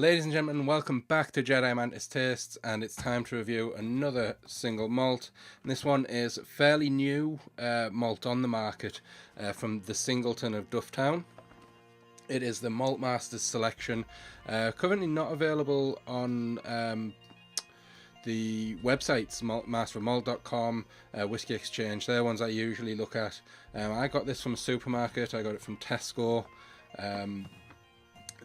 Ladies and gentlemen, welcome back to Jedi Mantis Tastes, and it's time to review another single malt. And this one is fairly new malt on the market from the Singleton of Dufftown. It is the Malt Masters selection, currently not available on the websites, masterofmalt.com, Whisky Exchange. They're ones I usually look at. I got this from a supermarket. I got it from Tesco.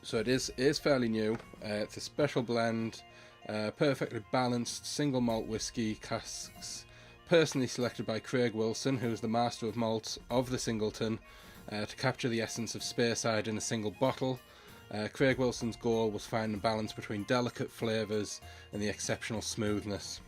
So it is fairly new. It's a special blend, perfectly balanced single malt whiskey casks, personally selected by Craig Wilson, who's the master of malt of the Singleton, to capture the essence of Speyside in a single bottle. Craig Wilson's goal was finding a balance between delicate flavours and the exceptional smoothness.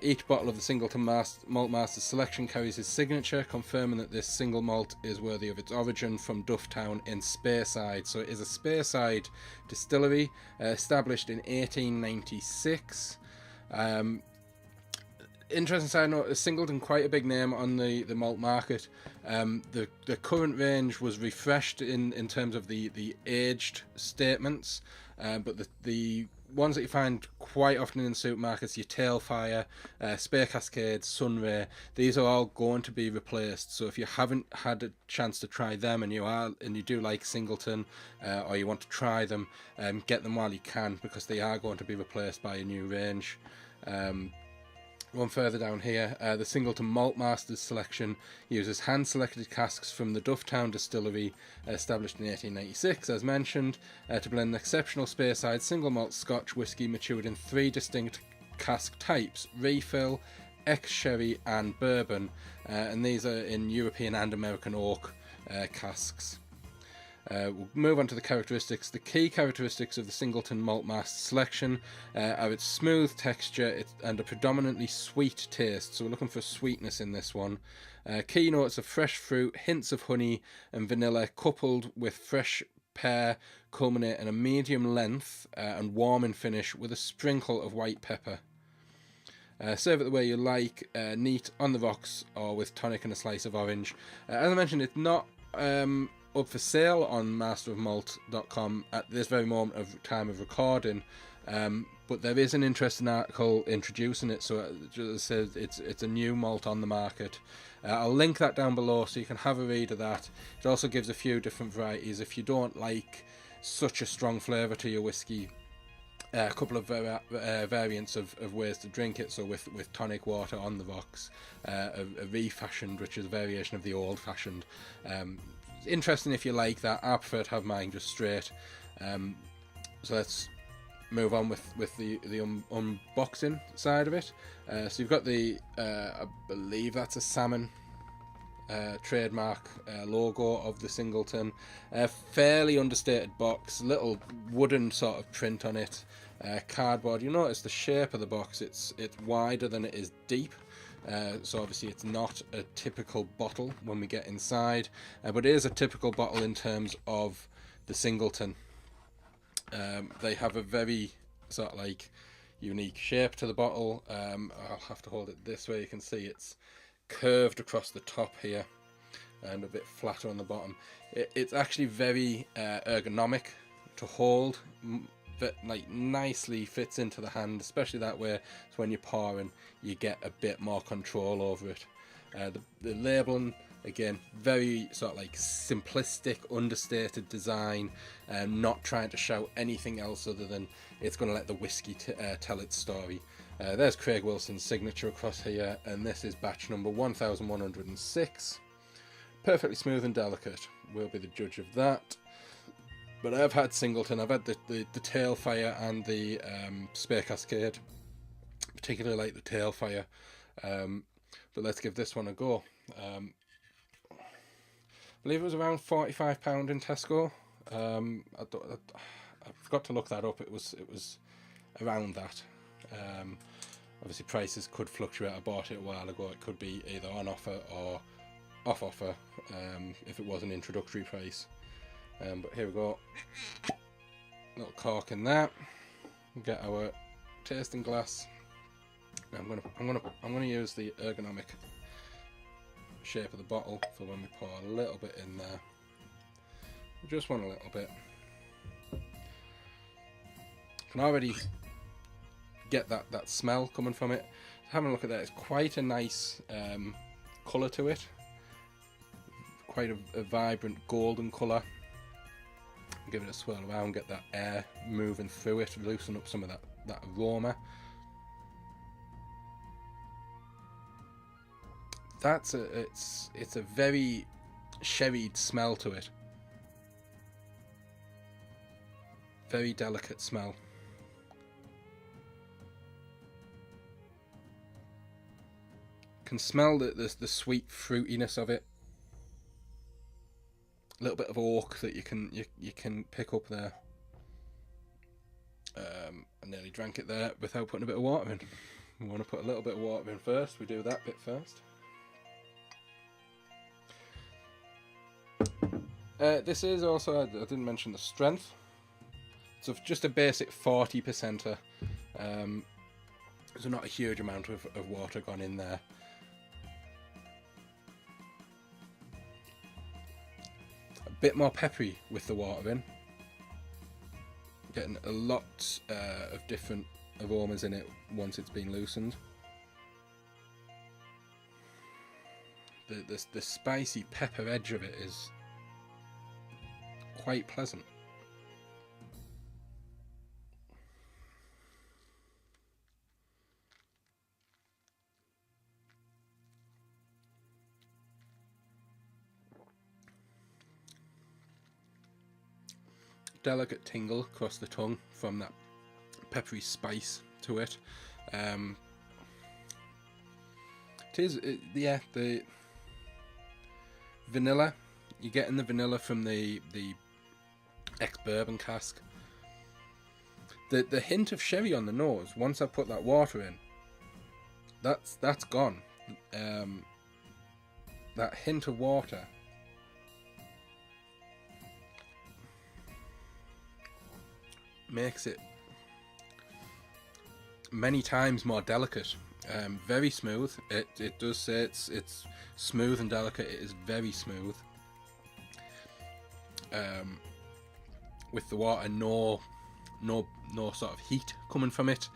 Each bottle of the Singleton Malt Masters selection carries his signature, confirming that this single malt is worthy of its origin from Dufftown in Speyside. So it is a Speyside distillery, established in 1896. Interesting side note, Singleton, quite a big name on the malt market. The current range was refreshed in terms of the aged statements, but the ones that you find quite often in supermarkets, your Tailfire, Spare Cascade, Sunray, these are all going to be replaced. So if you haven't had a chance to try them and you do like Singleton, or you want to try them, get them while you can, because they are going to be replaced by a new range. One further down here, the Singleton Malt Masters selection uses hand-selected casks from the Dufftown distillery, established in 1896, as mentioned, to blend exceptional Speyside single malt Scotch whisky matured in 3 distinct cask types: refill, ex-sherry and bourbon, and these are in European and American oak casks. We'll move on to the characteristics. The key characteristics of the Singleton Malt Master selection are its smooth texture and a predominantly sweet taste. So we're looking for sweetness in this one. Key notes of fresh fruit, hints of honey and vanilla, coupled with fresh pear, culminate in a medium length and warming finish with a sprinkle of white pepper. Serve it the way you like, neat, on the rocks, or with tonic and a slice of orange. As I mentioned, it's not up for sale on masterofmalt.com at this very moment of time of recording, but there is an interesting article introducing it, so it just says it's a new malt on the market. I'll link that down below so you can have a read of that. It also gives a few different varieties if you don't like such a strong flavour to your whiskey. A couple of variants of ways to drink it, so with tonic water on the rocks, a refashioned, which is a variation of the old fashioned. Interesting if you like that. I prefer to have mine just straight. So let's move on with the unboxing side of it. So you've got the I believe that's a salmon trademark logo of the Singleton. Fairly understated box, little wooden sort of print on it, cardboard. You notice the shape of the box, it's wider than it is deep. So obviously it's not a typical bottle when we get inside, but it is a typical bottle in terms of the Singleton. They have a very sort of like unique shape to the bottle. I'll have to hold it this way. You can see it's curved across the top here and a bit flatter on the bottom. It's actually very ergonomic to hold, but like nicely fits into the hand, especially that way. So when you're pouring, you get a bit more control over it. The labelling, again, very sort of like simplistic, understated design, not trying to shout anything else other than it's going to let the whiskey tell its story. There's Craig Wilson's signature across here, and this is batch number 1106. Perfectly smooth and delicate. We'll be the judge of that. But I've had Singleton, I've had the Tailfire and the Spare Cascade. Particularly like the Tailfire. But let's give this one a go. I believe it was around £45 in Tesco. I forgot to look that up. It was around that. Obviously prices could fluctuate. I bought it a while ago. It could be either on offer or off offer if it was an introductory price. But here we go. Little cork in that. We'll get our tasting glass. I'm gonna use the ergonomic shape of the bottle for when we pour a little bit in there. Just want a little bit. can already get that smell coming from it. Having a look at that, it's quite a nice colour to it. Quite a vibrant golden colour. Give it a swirl around, get that air moving through it, loosen up some of that aroma. It's a very sherried smell to it. Very delicate smell. Can smell the sweet fruitiness of it. A little bit of oak that you can pick up there. I nearly drank it there without putting a bit of water in. We want to put a little bit of water in first. We do that bit first. This is also, I didn't mention the strength. So just a basic 40%er. So not a huge amount of water gone in there. A bit more peppery with the water in. Getting a lot of different aromas in it once it's been loosened. The spicy pepper edge of it is quite pleasant. Delicate tingle across the tongue from that peppery spice to it. Yeah, the vanilla. You're getting the vanilla from the ex-bourbon cask. The hint of sherry on the nose, once I put that water in, that's gone. That hint of water makes it many times more delicate. Very smooth. It does say it's smooth and delicate. It is very smooth. With the water, no sort of heat coming from it.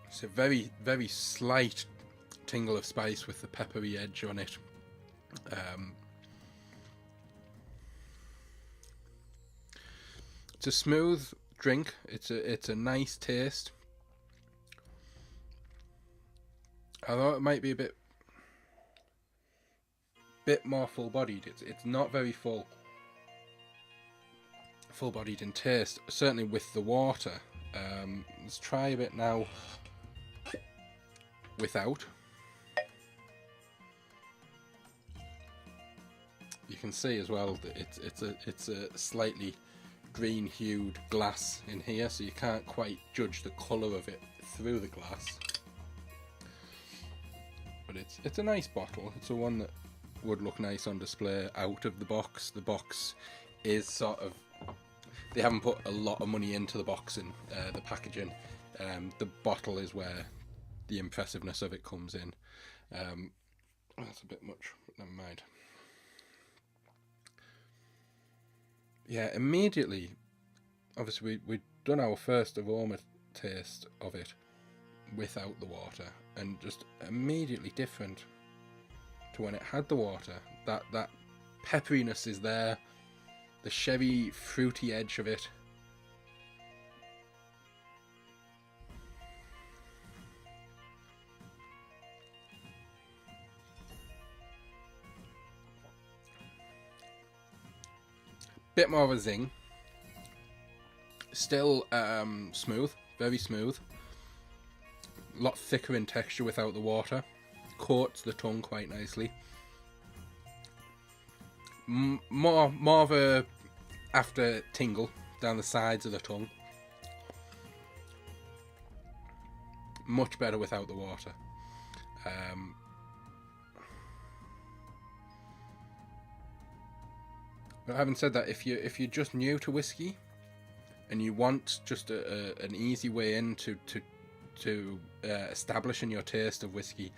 It's a very, very slight tingle of spice with the peppery edge on it. It's a smooth drink. It's a nice taste. I thought it might be a bit more full-bodied. It's not very full-bodied in taste. Certainly with the water. Let's try a bit now without. You can see as well that it's a slightly green-hued glass in here, so you can't quite judge the colour of it through the glass. But it's a nice bottle. It's a one that would look nice on display out of the box. The box is sort of, they haven't put a lot of money into the box and the packaging. The bottle is where the impressiveness of it comes in. That's a bit much, but never mind. Yeah, immediately, obviously we'd done our first aroma taste of it without the water, and just immediately different to when it had the water. That pepperiness is there, the sherry fruity edge of it. Bit more of a zing. Still smooth, very smooth. A lot thicker in texture without the water. Coats the tongue quite nicely. More of a after tingle down the sides of the tongue. Much better without the water. But having said that, if you're just new to whiskey and you want just an easy way in to establishing your taste of whiskey,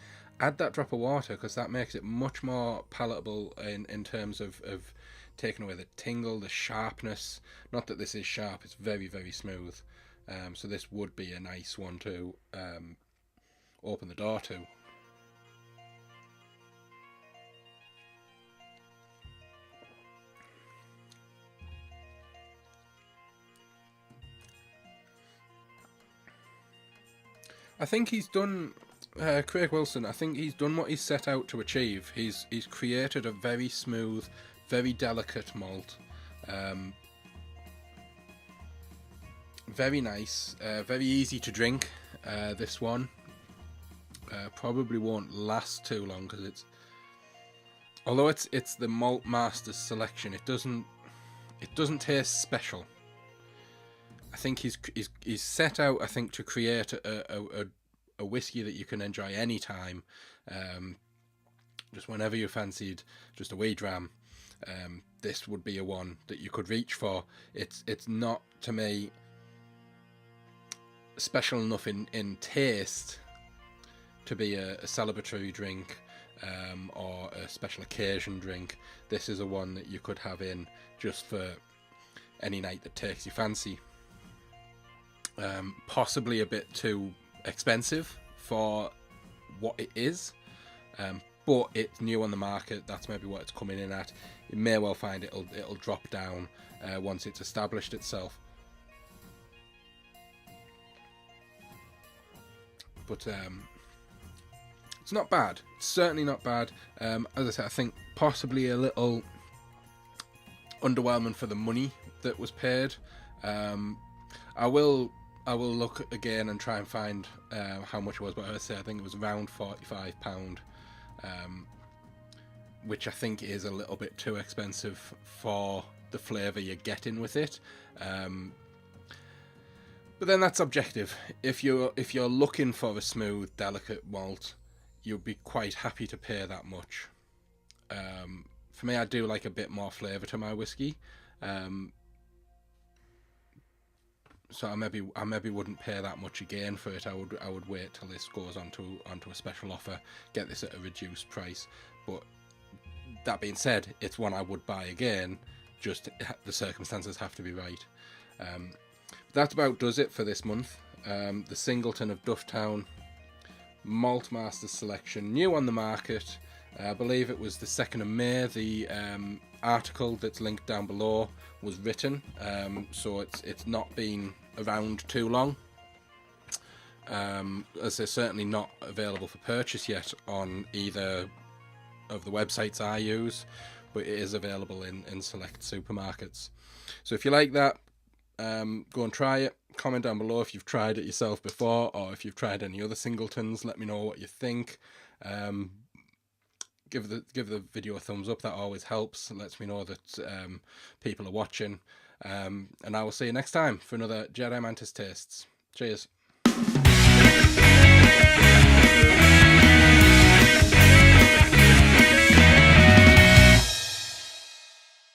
add that drop of water, because that makes it much more palatable in terms of taking away the tingle, the sharpness. Not that this is sharp, it's very, very smooth. So this would be a nice one to open the door to. I think he's done, Craig Wilson, I think he's done what he's set out to achieve. He's created a very smooth, very delicate malt. Very nice, very easy to drink, this one. Probably won't last too long, because although it's the Malt Masters selection, it doesn't taste special. I think he's set out, I think, to create a whiskey that you can enjoy any time, just whenever you fancied just a wee dram. This would be a one that you could reach for. It's not, to me, special enough in taste to be a celebratory drink, or a special occasion drink. This is a one that you could have in just for any night that takes you fancy. Possibly a bit too expensive for what it is, but it's new on the market. That's maybe what it's coming in at. You may well find it'll drop down once it's established itself. But it's not bad. It's certainly not bad. As I said, I think possibly a little underwhelming for the money that was paid. I will look again and try and find how much it was, but I say I think it was around £45, which I think is a little bit too expensive for the flavour you're getting with it. But then that's objective. If you're looking for a smooth, delicate malt, you'll be quite happy to pay that much. For me, I do like a bit more flavour to my whiskey. So I maybe wouldn't pay that much again for it. I would wait till this goes onto a special offer, get this at a reduced price. But that being said, it's one I would buy again. Just the circumstances have to be right. That about does it for this month. The Singleton of Dufftown Malt Masters selection, new on the market. I believe it was the 2nd of May. The article that's linked down below was written, so it's not been around too long. As they're certainly not available for purchase yet on either of the websites I use, but it is available in select supermarkets. So if you like that, go and try it. Comment down below if you've tried it yourself before, or if you've tried any other Singletons. Let me know what you think. Give the video a thumbs up. That always helps. It lets me know that people are watching. And I will see you next time for another Jedi Mantis Tastes. Cheers.